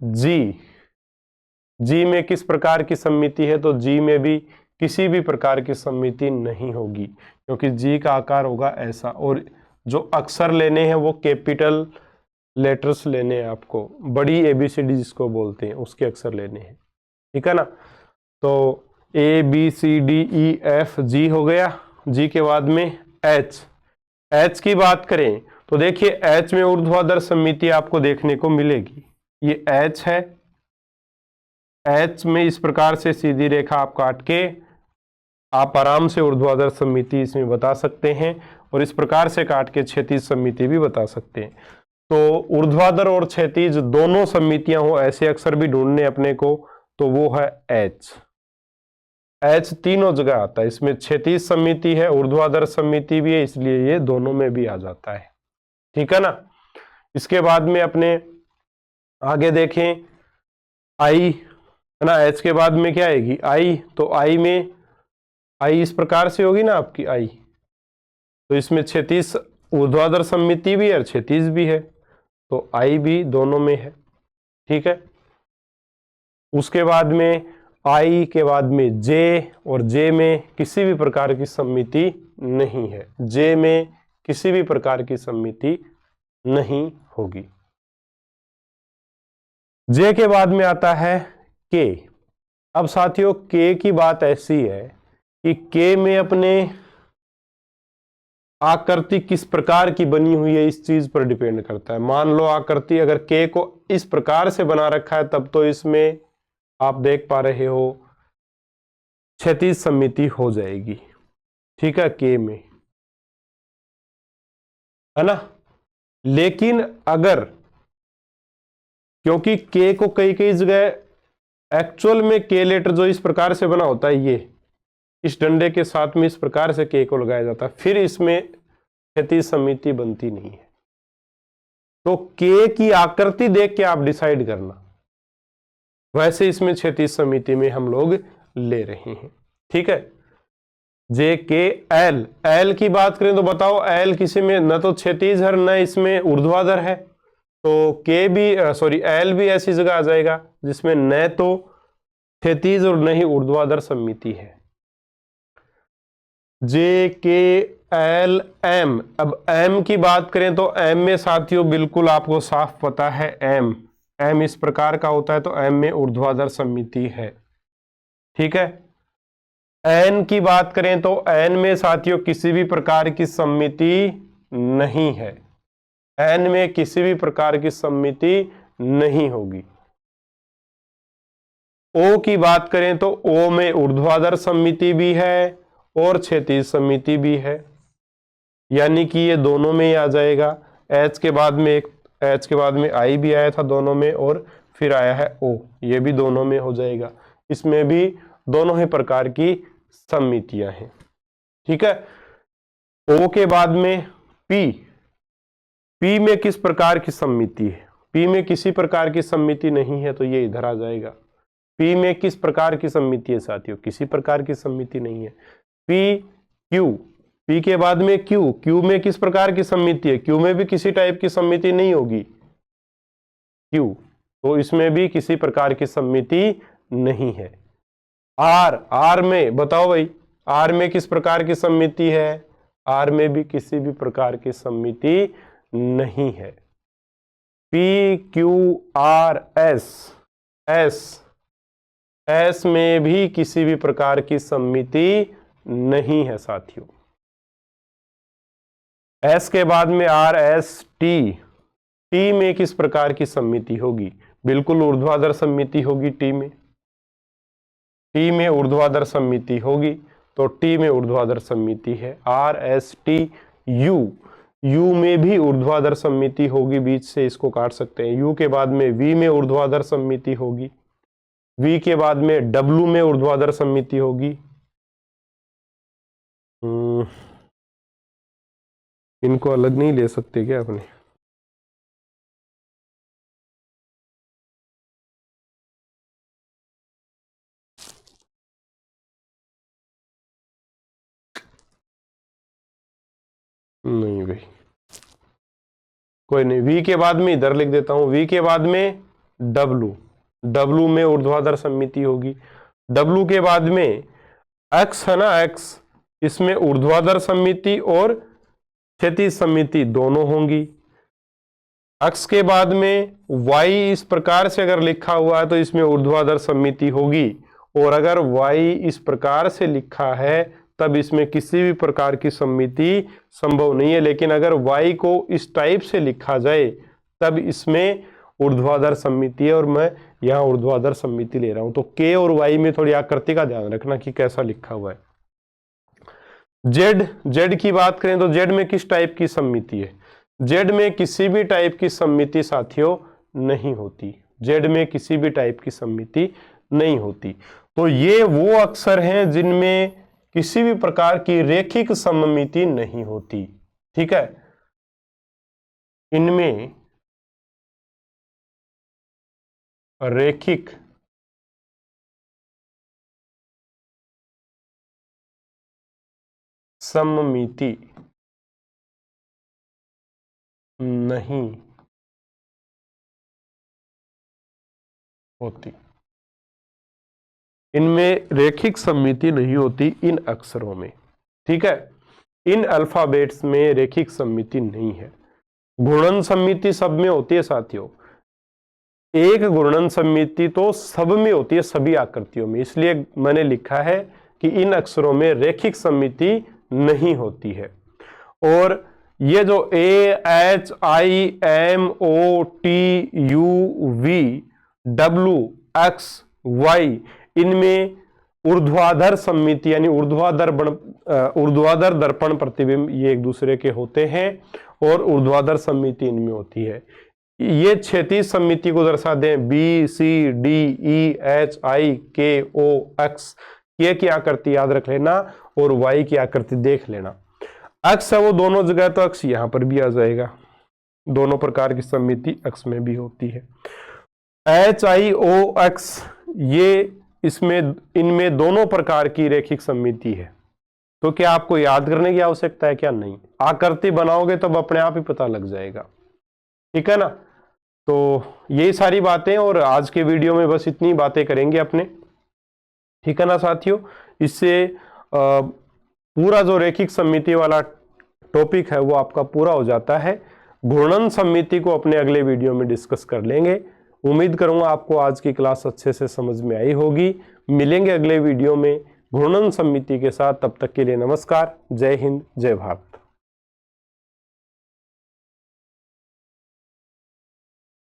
[SPEAKER 1] जी में किस प्रकार की सममिति है? तो जी में भी किसी भी प्रकार की सममिति नहीं होगी, क्योंकि जी का आकार होगा ऐसा, और जो अक्षर लेने हैं वो कैपिटल लेटर्स लेने हैं आपको, बड़ी एबीसीडी जिसको बोलते हैं उसके अक्षर लेने हैं, ठीक है ना। तो A B C D E F G हो गया। जी के बाद में एच की बात करें तो देखिए एच में ऊर्ध्वाधर सममिति आपको देखने को मिलेगी। ये एच है, एच में इस प्रकार से सीधी रेखा आप काट के आप आराम से ऊर्ध्वाधर सममिति इसमें बता सकते हैं, और इस प्रकार से काट के क्षैतिज सममिति भी बता सकते हैं। तो ऊर्ध्वाधर और क्षैतिज दोनों सममितियां हो ऐसे अक्षर भी ढूंढने अपने को, तो वो है एच तीनों जगह आता है। इसमें क्षैतिज सममिति है, ऊर्ध्वाधर सममिति भी है, इसलिए ये दोनों में भी आ जाता है, ठीक है ना। इसके बाद में अपने आगे देखें आई, है ना। एच के बाद में क्या आएगी? आई। तो आई में आई इस प्रकार से होगी ना आपकी आई, तो इसमें क्षैतिज ऊर्ध्वाधर सममिति भी है और क्षैतिज भी है, तो आई भी दोनों में है, ठीक है। उसके बाद में आई के बाद में जे, और जे में किसी भी प्रकार की सममिति नहीं है, जे में किसी भी प्रकार की सममिति नहीं होगी। जे के बाद में आता है के। अब साथियों के की बात ऐसी है कि के में अपने आकृति किस प्रकार की बनी हुई है इस चीज पर डिपेंड करता है। मान लो आकृति अगर के को इस प्रकार से बना रखा है, तब तो इसमें आप देख पा रहे हो क्षैतिज सममिति हो जाएगी, ठीक है, के में, है ना। लेकिन अगर, क्योंकि के को कई कई जगह एक्चुअल में के लेटर जो इस प्रकार से बना होता है, ये इस डंडे के साथ में इस प्रकार से के को लगाया जाता है, फिर इसमें क्षैतिज सममिति बनती नहीं है। तो के की आकृति देख के आप डिसाइड करना, वैसे इसमें क्षैतिज सममिति में हम लोग ले रहे हैं, ठीक है। जे के एल, एल की बात करें तो बताओ एल किसी में न तो क्षैतिज है न इसमें ऊर्ध्वाधर है, तो के भी सॉरी एल भी ऐसी जगह आ जाएगा जिसमें न तो क्षैतिज और न ही ऊर्ध्वाधर सममिति है। जे के एल एम, अब एम की बात करें तो एम में साथियों बिल्कुल आपको साफ पता है, एम इस प्रकार का होता है, तो एम में ऊर्ध्वाधर सममिति है, ठीक है। एन की बात करें तो एन में साथियों किसी भी प्रकार की सममिति नहीं है, एन में किसी भी प्रकार की सममिति नहीं होगी। ओ की बात करें तो ओ में ऊर्ध्वाधर सममिति भी है और क्षैतिज सममिति भी है, यानी कि ये दोनों में ही आ जाएगा। एच के बाद में आई भी आया था दोनों में, और फिर आया है ओ, ये भी दोनों में हो जाएगा। इसमें भी दोनों ही प्रकार की सममितियां हैं। ठीक है, ओ के बाद में पी, पी में किस प्रकार की सममिति है? पी में किसी प्रकार की सममिति नहीं है, तो ये इधर आ जाएगा। पी में किस प्रकार की सममिति है साथियों? किसी प्रकार की सममिति नहीं है। पी क्यू, पी के बाद में क्यू, क्यू में किस प्रकार की सममिति है? क्यू में भी किसी टाइप की सममिति नहीं होगी क्यू, तो इसमें भी किसी प्रकार की सममिति नहीं है। आर, आर में बताओ भाई, आर में किस प्रकार की सममिति है? आर में भी किसी भी प्रकार की सममिति नहीं है। P Q R S, S, S में भी किसी भी प्रकार की सममिति नहीं है साथियों। एस के बाद में आर एस टी, टी में किस प्रकार की सममिति होगी? बिल्कुल ऊर्ध्वाधर सममिति होगी टी में, टी में ऊर्ध्वाधर सममिति होगी, तो टी में ऊर्ध्वाधर सममिति है। R S T U, you में भी ऊर्ध्वाधर सममिति होगी, बीच से इसको काट सकते हैं। यू के बाद में वी में ऊर्ध्वाधर सममिति होगी, वी के बाद में डब्लू में ऊर्ध्वाधर सममिति होगी। इनको अलग नहीं ले सकते क्या अपने? नहीं भाई, कोई नहीं। वी के बाद में इधर लिख देता हूं, वी के बाद में डब्लू, डब्लू में ऊर्ध्वाधर सममिति होगी। डब्लू के बाद में एक्स है ना, एक्स, इसमें ऊर्ध्वाधर सममिति और क्षैतिज सममिति दोनों होंगी। एक्स के बाद में वाई इस प्रकार से अगर लिखा हुआ है तो इसमें ऊर्ध्वाधर सममिति होगी, और अगर वाई इस प्रकार से लिखा है तब इसमें किसी भी प्रकार की सममिति संभव नहीं है। लेकिन अगर y को इस टाइप से लिखा जाए तब इसमें ऊर्ध्वाधर सममिति है, और मैं यहाँ ऊर्ध्वाधर सममिति ले रहा हूं। तो k और y में थोड़ी आकृति का ध्यान रखना कि कैसा लिखा हुआ है। z, z की बात करें तो z में किस टाइप की सममिति है? z में किसी भी टाइप की सममिति साथियों नहीं होती, z में किसी भी टाइप की सममिति नहीं होती। तो ये वो अक्षर हैं जिनमें किसी भी प्रकार की रेखिक सममिति नहीं होती। ठीक है, इनमें रेखिक सममिति नहीं होती, इनमें रेखिक सममिति नहीं होती इन अक्षरों में। ठीक है, इन अल्फाबेट्स में रेखिक सममिति नहीं है। घूर्णन सममिति सब में होती है साथियों, एक घूर्णन सममिति तो सब में होती है, सभी आकृतियों में। इसलिए मैंने लिखा है कि इन अक्षरों में रेखिक सममिति नहीं होती है। और ये जो A H I M O T U V W X Y, इनमें ऊर्ध्वाधर सममिति यानी ऊर्ध्वाधर दर्पण प्रतिबिंब ये एक दूसरे के होते हैं, और ऊर्ध्वाधर सममिति इनमें होती है। ये क्षैतिज सममिति को दर्शा दें, B C D E H I K O x, ये की आकृति याद रख लेना और वाई की आकृति देख लेना। एक्स है वो दोनों जगह, तो एक्स यहां पर भी आ जाएगा। दोनों प्रकार की सममिति एक्स में भी होती है। एच आई ओ एक्स, ये इसमें इनमें दोनों प्रकार की रेखिक सममिति है। तो क्या आपको याद करने की आवश्यकता है? क्या नहीं, आकृति बनाओगे तब अपने आप ही पता लग जाएगा। ठीक है ना, तो यही सारी बातें, और आज के वीडियो में बस इतनी बातें करेंगे अपने। ठीक है ना साथियों, इससे पूरा जो रेखिक सममिति वाला टॉपिक है वो आपका पूरा हो जाता है। घूर्णन सममिति को अपने अगले वीडियो में डिस्कस कर लेंगे। उम्मीद करूंगा आपको आज की क्लास अच्छे से समझ में आई होगी। मिलेंगे अगले वीडियो में घूर्णन सममिति के साथ, तब तक के लिए नमस्कार, जय हिंद, जय भारत।